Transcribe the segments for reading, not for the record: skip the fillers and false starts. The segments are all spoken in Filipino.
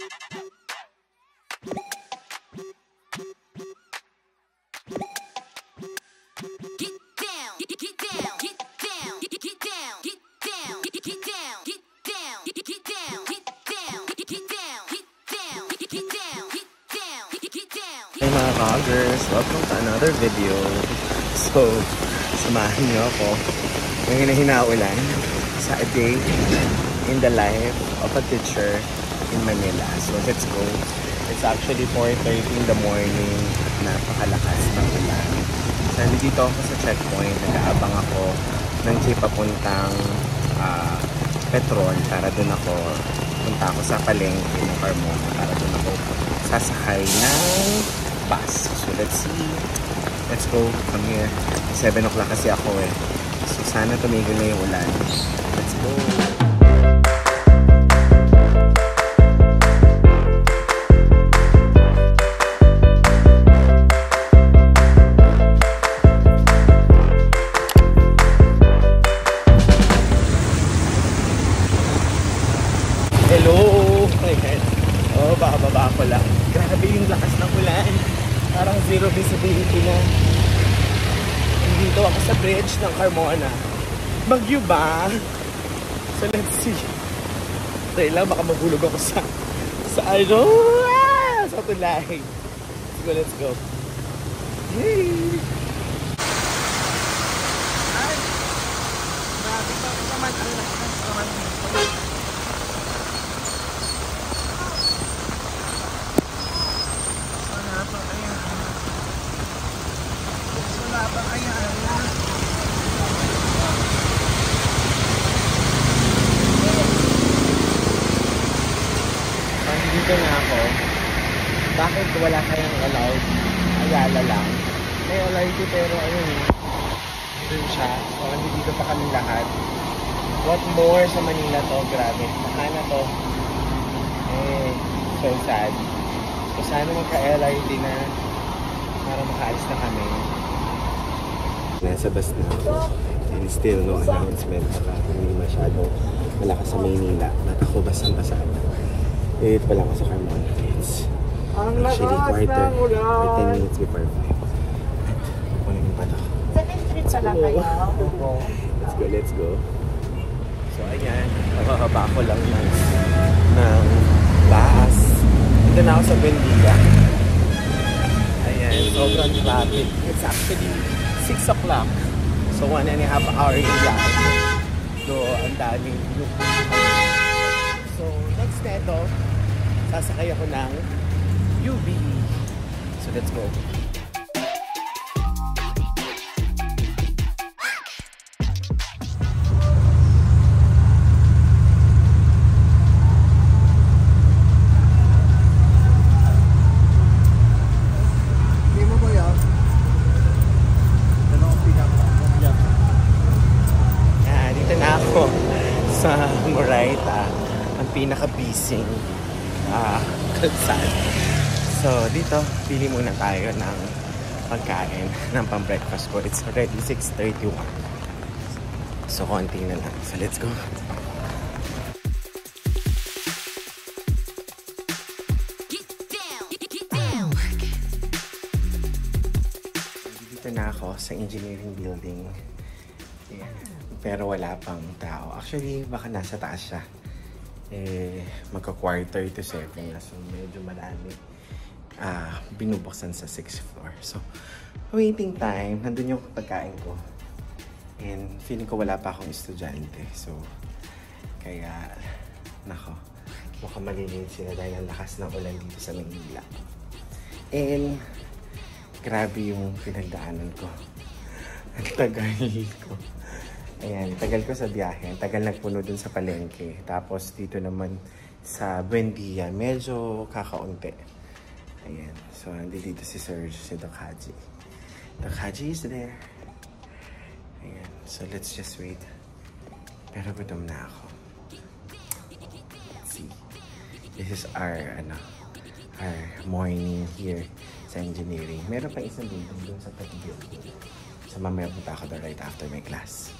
Hey mga vloggers, welcome to another video. So, samahan niyo ako ngayon na hinaulan sa a day in the life of a teacher in Manila. So, let's go. It's actually 4:30 in the morning. Napakalakas ng ulan. So, nandito ako sa checkpoint. Nag-aabang ako ng jeep papuntang Petron para doon ako punta ako sa palengke ng Carmona para doon ako sasakay ng bus. So let's see. Let's go from here. 7 o'clock kasi ako eh. So sana tumigil na yung ulan. Let's go. Hello! Ayan. Oh, baka ko lang. Grabe yung lakas ng ulan. Parang zero visibility na. Nandito ako sa bridge ng Carmona. Bagyo ba? So let's see. Tayo lang, baka magulog ako sa ano? Sa tulay. Let's go. Hey! Ay! Grabe ba naman ang lakas naman. Dito na ako. Bakit wala kayang allowed? Ayala lang. May allowed pero ayun. Dun siya. So, dito pa kami lahat. What more sa Manila to? Grabe. Nakana to. So sad. So sana magka-LRT na para makaalis na kami. Nasa bus na ako. And still no announcement. Saka hindi masyadong malakas sa Maynila. At ako basang-basa. Wait pa lang ako sa Carmona. It's actually quarter or 10 minutes before 5. At kukunin yung pato. 7th Street pala kayo? Let's go. So ayan, nakakaba ko lang ng bus. Ito na ako sa Bendiga. Ayan, sobrang traffic. It's actually 6 o'clock. So 1.5 hours lang. So ang daming loop. So next neto, sasakay ako ng UB. So let's go. Dito na ako sa Moraita, ang pinaka-busy kalsada. So dito, pili muna tayo ng pagkain ng pang-breakfast ko. It's already 6:31. So konti na lang. So let's go. Dito na ako sa engineering building. Yeah. Pero wala pang tao. Actually, baka nasa taas siya. Magka-quarter to 7 na. So, medyo marami binubuksan sa 6th floor. So, waiting time. Nandun yung pagkain ko. And feeling ko wala pa akong estudyante. So, kaya, nako, mukhang malilate sila dahil ang lakas ng ulan dito sa Manila. And, grabe yung pinagdaanan ko. Ang tagal ko. Ayan, tagal ko sa biyahe. Tagal nagpuno dun sa palengke. Tapos dito naman sa Buendia, medyo kakaunti. Ayan. So, nandito si Serge, si Doc Haji. Doc Haji is there. Ayan. So, let's just wait. Pero gutom na ako. Let's see. This is our morning here sa engineering. Meron pa isang building dun sa tabi-building. So, mamaya punta ako doon right after my class.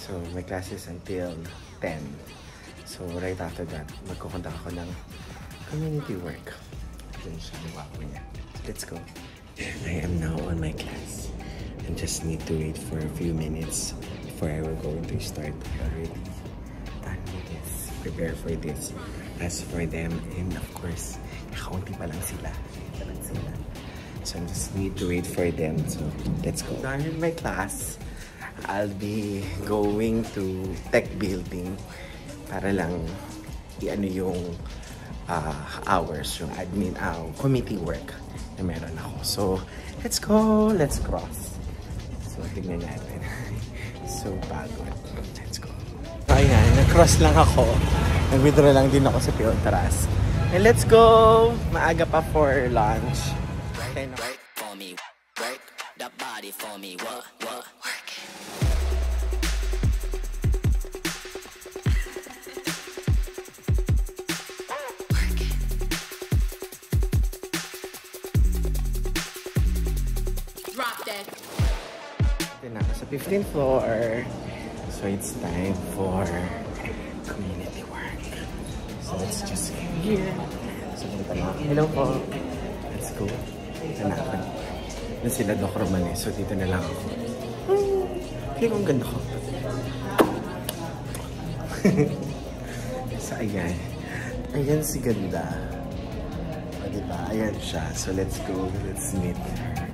So, my class is until 10. So, right after that, magkukontak ako ng community work. Diyan siya, wapo niya. Let's go. I am now on my class. And just need to wait for a few minutes before I will go to start. Already done with this. Prepare for this. As for them, and of course, kaunti pa lang sila. So I just need to wait for them. So let's go. Done with my class. I'll be going to tech building para lang i-ano yung hours, yung admin, committee work na meron ako. So, let's go! Let's cross. So, tignan natin. So, pagod. Let's go. Ayan, nag-cross lang ako. Nag-withdraw lang din ako sa Piontras. And let's go! Maaga pa for lunch. Work for me. Work the body for me. What? Work it. Na ako sa 15th floor. So it's time for community work. So let's just get here. So punta na ako. Hello po. Let's go. Dito na ako. Na sila Doc Roman eh. So dito na lang ako. Kaya kung ganda ko. So ayan. Ayan si ganda. O diba? Ayan siya. So let's go. Let's meet her.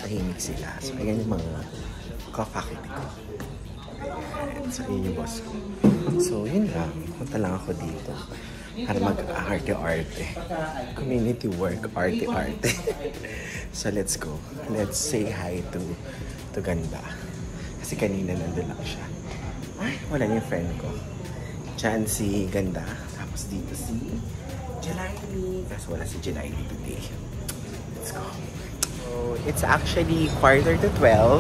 Tahimik sila. So, ayan yung mga ka-faculty ko. Ayan. So, ayan yung boss ko. So, yun lang. Punta lang ako dito para mag-arte-arte. Community work, arte-arte. So, let's go. Let's say hi to Ganda. Kasi kanina nandun lang siya. Ay, wala niya yung friend ko. Diyan si Ganda. Tapos dito si Jelani. Kasi wala si Jelani today. Let's go. So, it's actually 11:45.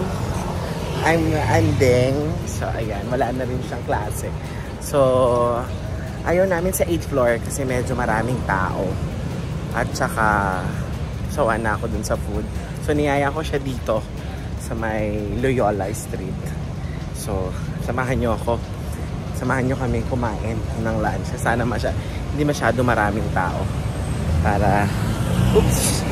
I'm ending. So, ayan. Wala na rin siyang klase. So, ayaw namin sa 8th floor kasi medyo maraming tao. At saka, sawa na ako dun sa food. So, niyaya ko siya dito sa may Loyola Street. So, samahan nyo ako. Samahan nyo kami kumain ng lunch. Sana hindi masyado maraming tao. Para, oops!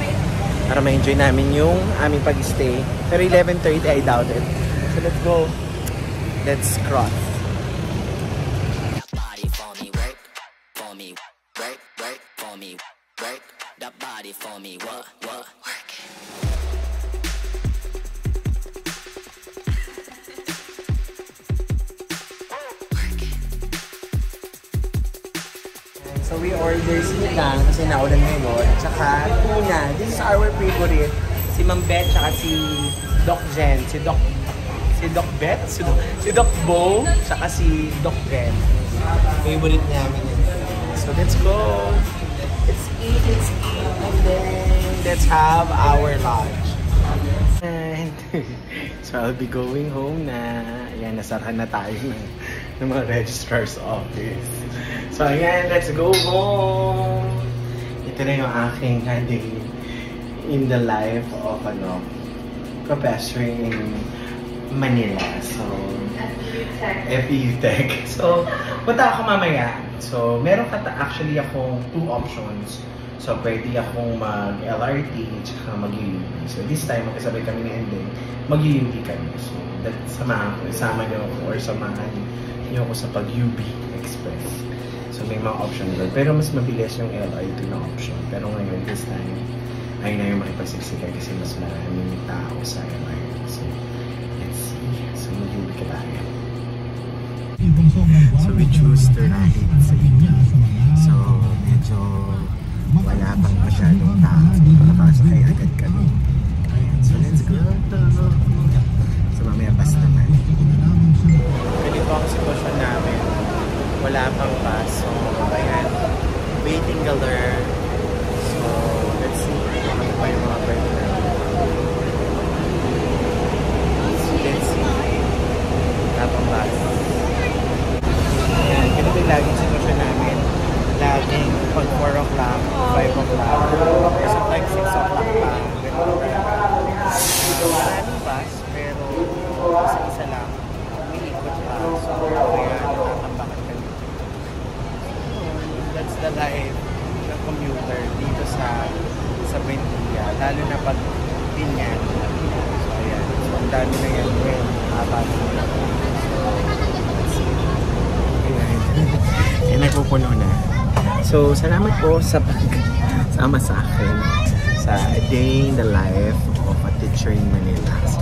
Para ma-enjoy namin yung aming pag-stay. Pero 11:30, I doubt it. So let's go. Let's cross. That body for me. Work for me. Work for me. Work that body for me. What? Work it. So we order sinigang kasi naulan ngayon. Tsaka tuna. This is our favorite. Si Ma'am Beth, tsaka si Doc Jen. Si Doc Beth, si Doc Bo, tsaka si Doc Jen. Favorite namin yun. So let's go. Let's eat. And then let's have our lunch. And so I'll be going home na. Ayan, nasarahan na tayo ng mga registrar's office. So ayan, let's go home! Ito na yung aking day in the life of professor in Manila. So, FEU Tech. So, punta ako mamaya. So, meron actually akong 2 options. So, pwede akong mag-LRT at mag-UUB. So, this time, magkasabay kami ni Ending, mag-UUB kami. So, isama niyo ako or samahan niyo ako sa pag-UB Express. So, may mga option doon. Pero mas mabilis yung LRT na option. Pero ngayon, this time, ayun na yung makipagsiksikan kasi mas maraming tao sa LRT. So, let's see. So, mag-UB ka tayo. So, we choose to ride sa UB. So, medyo wala pang masyadong tao. So, nakasakay agad kami. So, let's go. So, mamaya bus naman. Ganito ang sitwasyon namin. Wala pang bus. So, ayan. Waiting galore. So, let's see. Ano pa yung mga pwede na. So, let's see. Wala pang bus. Maraming bus, pero sa isa lang, umiikot pa. So, kaya natatambakan kami. That's the life ng commuter dito sa Buendia. Lalo na pag pinyan. So, ayan. So, ang dami na yan. Ngayon, haba na yan. So, ayan. Ayan, nagpupuno na. So, salamat po sa pag-sama sa akin sa A Day in the Life of a Teacher in Manila. So,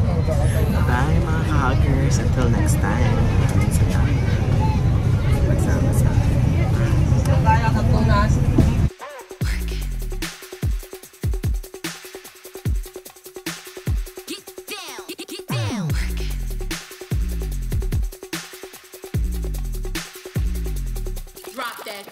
bye mga ka-huggers. Until next time. Maraming salamat. Pagsama sa akin. Get down. Drop that.